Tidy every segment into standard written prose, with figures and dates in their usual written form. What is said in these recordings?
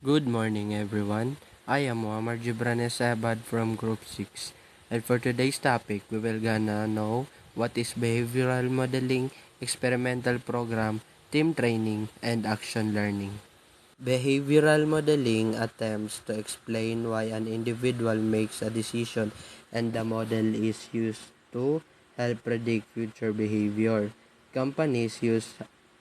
Good morning, everyone. I am Muammar Gibranes Abad from Group 6. And for today's topic, we will gonna know what is behavioral modeling, experimental program, team training, and action learning. Behavioral modeling attempts to explain why an individual makes a decision, and the model is used to help predict future behavior. Companies use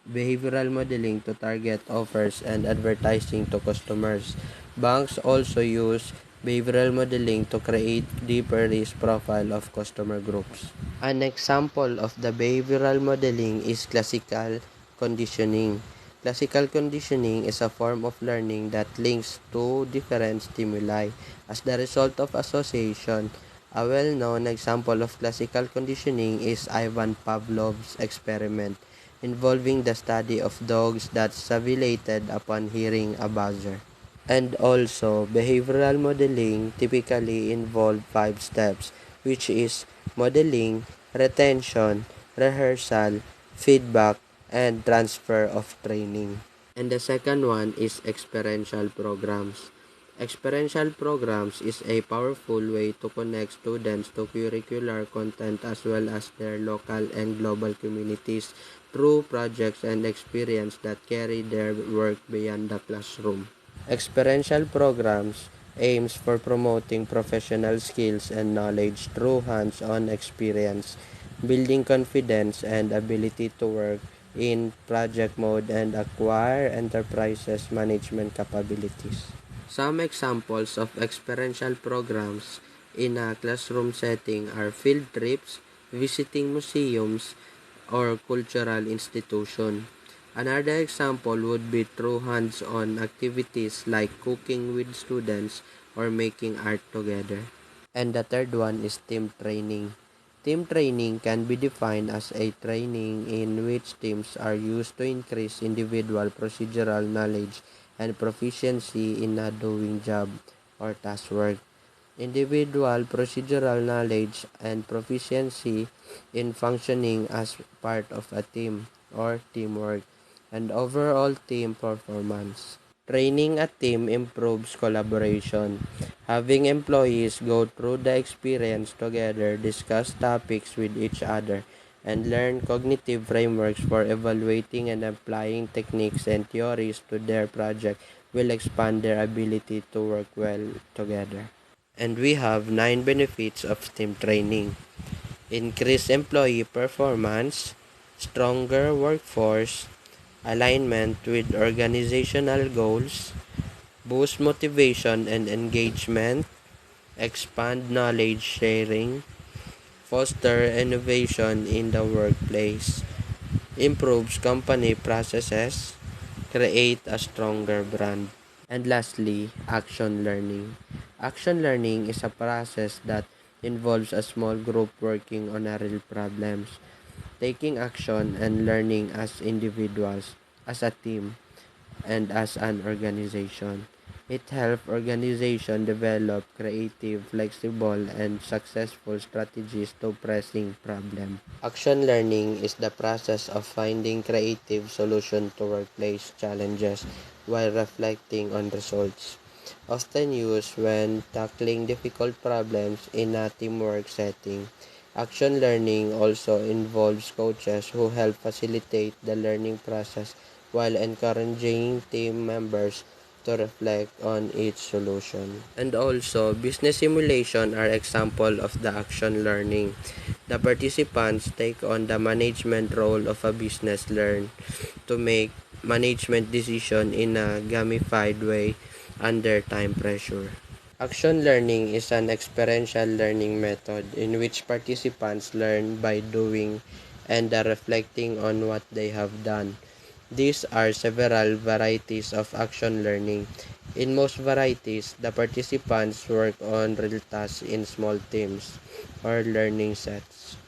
behavioral modeling to target offers and advertising to customers. Banks also use behavioral modeling to create deeper risk profile of customer groups. An example of the behavioral modeling is classical conditioning. Classical conditioning is a form of learning that links two different stimuli as the result of association. A well-known example of classical conditioning is Ivan Pavlov's experiment, involving the study of dogs that salivated upon hearing a buzzer. And also, behavioral modeling typically involve 5 steps, which is modeling, retention, rehearsal, feedback, and transfer of training. And the second one is experiential programs. Experiential programs is a powerful way to connect students to curricular content as well as their local and global communities through projects and experience that carry their work beyond the classroom. Experiential programs aims for promoting professional skills and knowledge through hands-on experience, building confidence and ability to work in project mode and acquire enterprises management capabilities. Some examples of experiential programs in a classroom setting are field trips, visiting museums, or cultural institutions. Another example would be through hands-on activities like cooking with students or making art together. And the third one is team training. Team training can be defined as a training in which teams are used to increase individual procedural knowledge and proficiency in a doing job or task work. Individual procedural knowledge and proficiency in functioning as part of a team or teamwork, and overall team performance. Training a team improves collaboration. Having employees go through the experience together, discuss topics with each other, and learn cognitive frameworks for evaluating and applying techniques and theories to their project will expand their ability to work well together. And we have 9 benefits of team training: increase employee performance, stronger workforce, alignment with organizational goals, boost motivation and engagement, expand knowledge sharing, foster innovation in the workplace, improves company processes, create a stronger brand. And lastly, action learning. Action learning is a process that involves a small group working on a real problems, taking action and learning as individuals, as a team, and as an organization. It helps organizations develop creative, flexible, and successful strategies to pressing problems. Action learning is the process of finding creative solutions to workplace challenges while reflecting on results. Often used when tackling difficult problems in a teamwork setting. Action learning also involves coaches who help facilitate the learning process while encouraging team members to reflect on each solution. And also, business simulation are example of the action learning. The participants take on the management role of a business, learn to make management decision in a gamified way under time pressure. Action learning is an experiential learning method in which participants learn by doing and reflecting on what they have done. These are several varieties of action learning. In most varieties, the participants work on real tasks in small teams or learning sets.